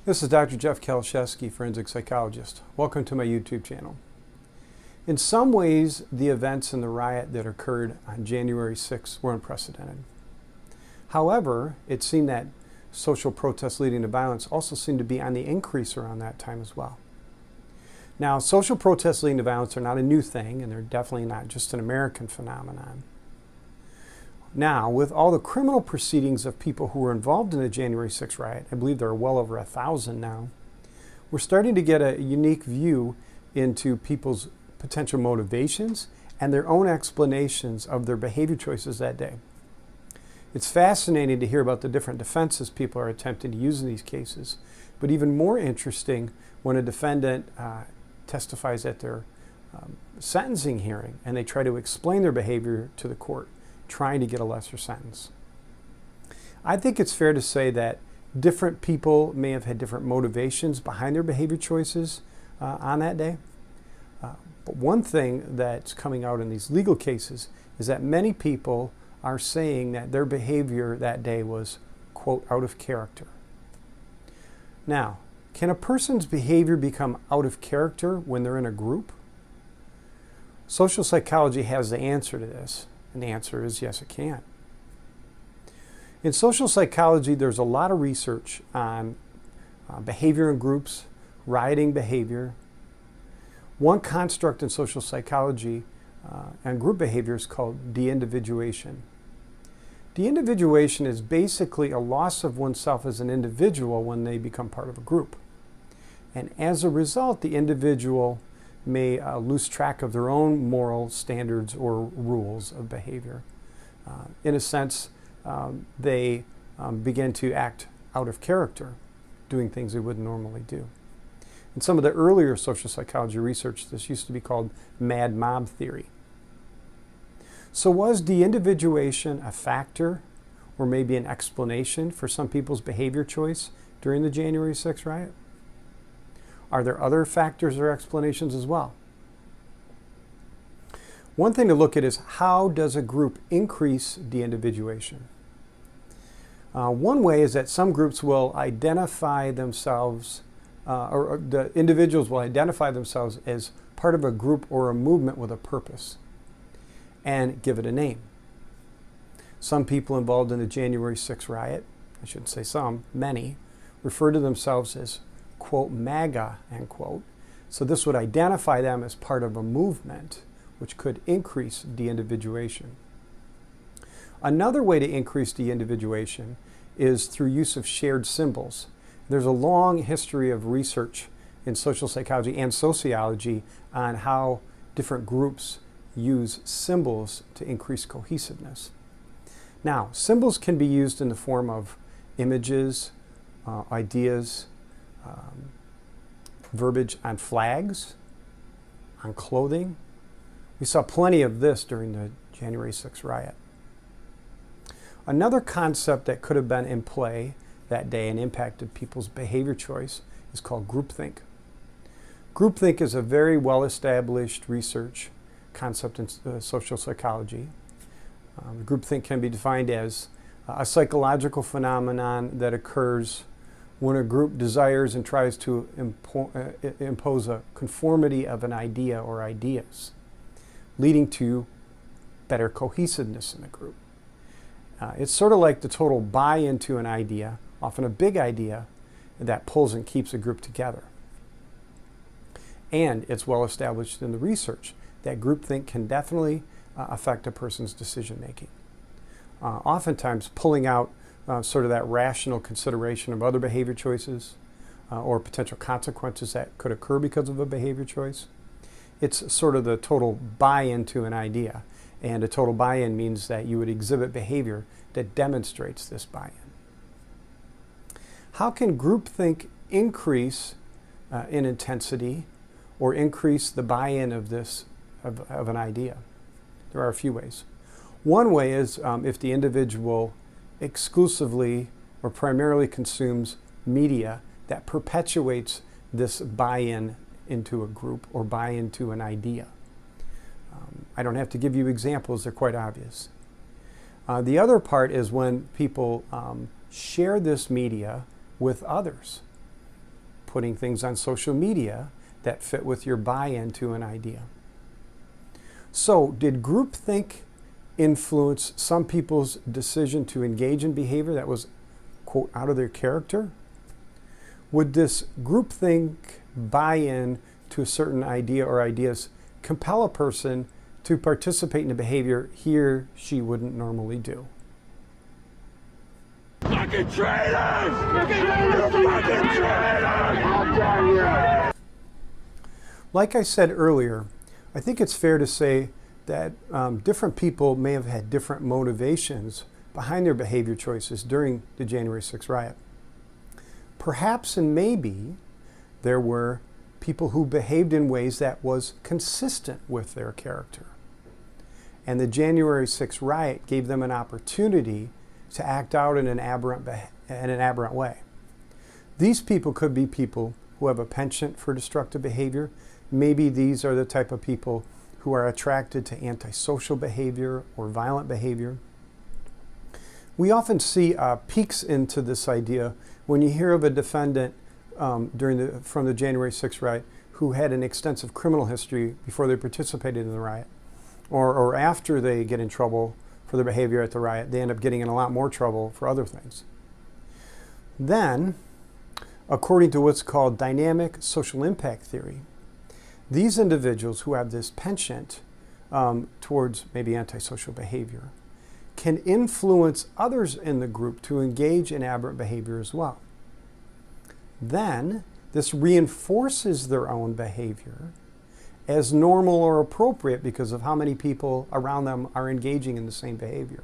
This is Dr. Jeff Kieliszewski, Forensic Psychologist. Welcome to my YouTube channel. In some ways, the events in the riot that occurred on January 6th were unprecedented. However, it seemed that social protests leading to violence also seemed to be on the increase around that time as well. Now, social protests leading to violence are not a new thing, and they're definitely not just an American phenomenon. Now, with all the criminal proceedings of people who were involved in the January 6th riot, I believe there are well over 1,000 now, we're starting to get a unique view into people's potential motivations and their own explanations of their behavior choices that day. It's fascinating to hear about the different defenses people are attempting to use in these cases, but even more interesting when a defendant testifies at their sentencing hearing and they try to explain their behavior to the court, trying to get a lesser sentence. I think it's fair to say that different people may have had different motivations behind their behavior choices on that day. But one thing that's coming out in these legal cases is that many people are saying that their behavior that day was, quote, out of character. Now, can a person's behavior become out of character when they're in a group? Social psychology has the answer to this. And the answer is yes, it can. In social psychology, there's a lot of research on behavior in groups, rioting behavior. One construct in social psychology and group behavior is called de-individuation. De-individuation is basically a loss of oneself as an individual when they become part of a group. And as a result, the individual may lose track of their own moral standards or rules of behavior. In a sense, they begin to act out of character, doing things they wouldn't normally do. In some of the earlier social psychology research, this used to be called mad mob theory. So was de-individuation a factor or maybe an explanation for some people's behavior choice during the January 6th riot? Are there other factors or explanations as well? One thing to look at is how does a group increase de-individuation? One way is that some groups will identify themselves, or the individuals will identify themselves as part of a group or a movement with a purpose and give it a name. Some people involved in the January 6th riot, I shouldn't say some, many, refer to themselves as, quote, MAGA, end quote. So this would identify them as part of a movement, which could increase de-individuation. Another way to increase de-individuation is through use of shared symbols. There's a long history of research in social psychology and sociology on how different groups use symbols to increase cohesiveness. Now, symbols can be used in the form of images, ideas, verbiage on flags, on clothing. We saw plenty of this during the January 6th riot. Another concept that could have been in play that day and impacted people's behavior choice is called groupthink. Groupthink is a very well-established research concept in social psychology. Groupthink can be defined as a psychological phenomenon that occurs when a group desires and tries to impose a conformity of an idea or ideas, leading to better cohesiveness in the group. It's sort of like the total buy-in to an idea, often a big idea, that pulls and keeps a group together. And it's well established in the research that groupthink can definitely affect a person's decision-making. Oftentimes pulling out sort of that rational consideration of other behavior choices or potential consequences that could occur because of a behavior choice. It's sort of the total buy-in to an idea. And a total buy-in means that you would exhibit behavior that demonstrates this buy-in. How can groupthink increase in intensity or increase the buy-in of an idea? There are a few ways. One way is if the individual exclusively or primarily consumes media that perpetuates this buy-in into a group or buy-in to an idea. I don't have to give you examples, they're quite obvious. The other part is when people share this media with others. putting things on social media that fit with your buy-in to an idea. So, did groupthink influence some people's decision to engage in behavior that was, quote, out of their character? Would this groupthink buy-in to a certain idea or ideas compel a person to participate in a behavior he or she wouldn't normally do? Fucking traitors! Fucking traitors! How dare you! Like I said earlier, I think it's fair to say that different people may have had different motivations behind their behavior choices during the January 6th riot. Perhaps and maybe there were people who behaved in ways that was consistent with their character. And the January 6th riot gave them an opportunity to act out in an aberrant way. These people could be people who have a penchant for destructive behavior. Maybe these are the type of people who are attracted to antisocial behavior or violent behavior. We often see peeks into this idea when you hear of a defendant from the January 6th riot who had an extensive criminal history before they participated in the riot, or after they get in trouble for their behavior at the riot, they end up getting in a lot more trouble for other things. Then, according to what's called dynamic social impact theory, these individuals who have this penchant towards maybe antisocial behavior can influence others in the group to engage in aberrant behavior as well. Then, this reinforces their own behavior as normal or appropriate because of how many people around them are engaging in the same behavior.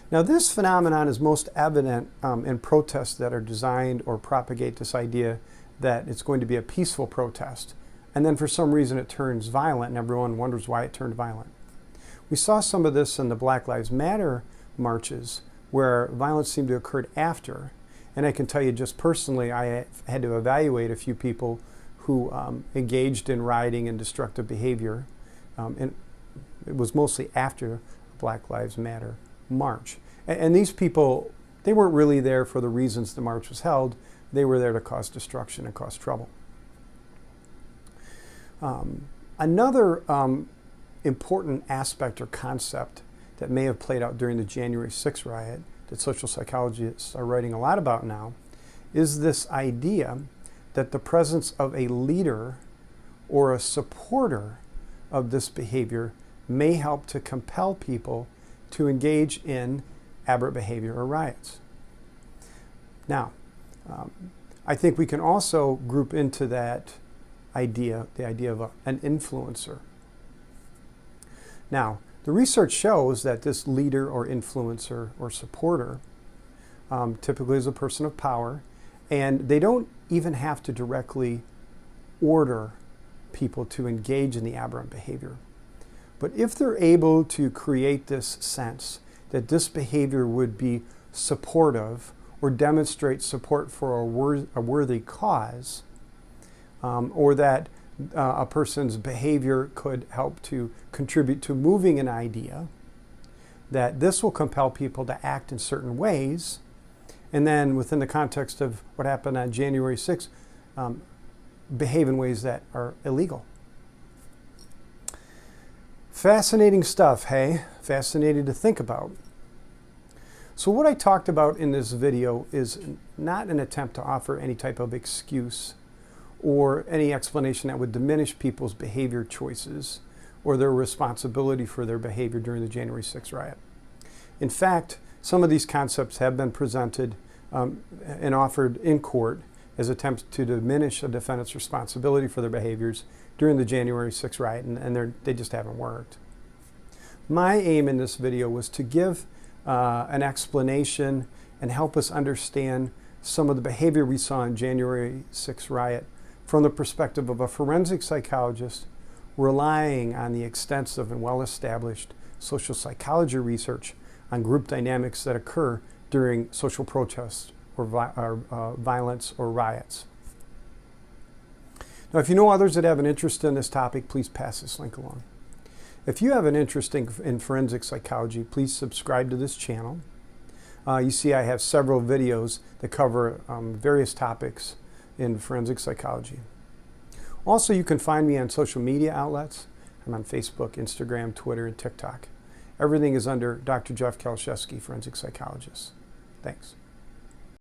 Now, this phenomenon is most evident in protests that are designed or propagate this idea that it's going to be a peaceful protest, and then for some reason it turns violent and everyone wonders why it turned violent. We saw some of this in the Black Lives Matter marches where violence seemed to have occurred after, and I can tell you just personally, I had to evaluate a few people who engaged in rioting and destructive behavior, and it was mostly after Black Lives Matter march. And these people, they weren't really there for the reasons the march was held. They were there to cause destruction and cause trouble. Another important aspect or concept that may have played out during the January 6th riot that social psychologists are writing a lot about now is this idea that the presence of a leader or a supporter of this behavior may help to compel people to engage in aberrant behavior or riots. Now, I think we can also group into that idea, the idea of an influencer. Now, the research shows that this leader or influencer or supporter typically is a person of power, and they don't even have to directly order people to engage in the aberrant behavior. But if they're able to create this sense that this behavior would be supportive or demonstrate support for a worthy cause, or that a person's behavior could help to contribute to moving an idea, that this will compel people to act in certain ways, and then within the context of what happened on January 6th, behave in ways that are illegal. Fascinating stuff, hey? Fascinating to think about. So what I talked about in this video is not an attempt to offer any type of excuse or any explanation that would diminish people's behavior choices or their responsibility for their behavior during the January 6th riot. In fact, some of these concepts have been presented and offered in court as attempts to diminish a defendant's responsibility for their behaviors during the January 6th riot, and they just haven't worked. My aim in this video was to give an explanation and help us understand some of the behavior we saw in January 6th riot from the perspective of a forensic psychologist relying on the extensive and well-established social psychology research on group dynamics that occur during social protests or violence or riots. Now, if you know others that have an interest in this topic, please pass this link along. If you have an interest in forensic psychology, please subscribe to this channel. You see I have several videos that cover various topics in forensic psychology. Also, you can find me on social media outlets. I'm on Facebook, Instagram, Twitter, and TikTok. Everything is under Dr. Jeff Kieliszewski, forensic psychologist. Thanks.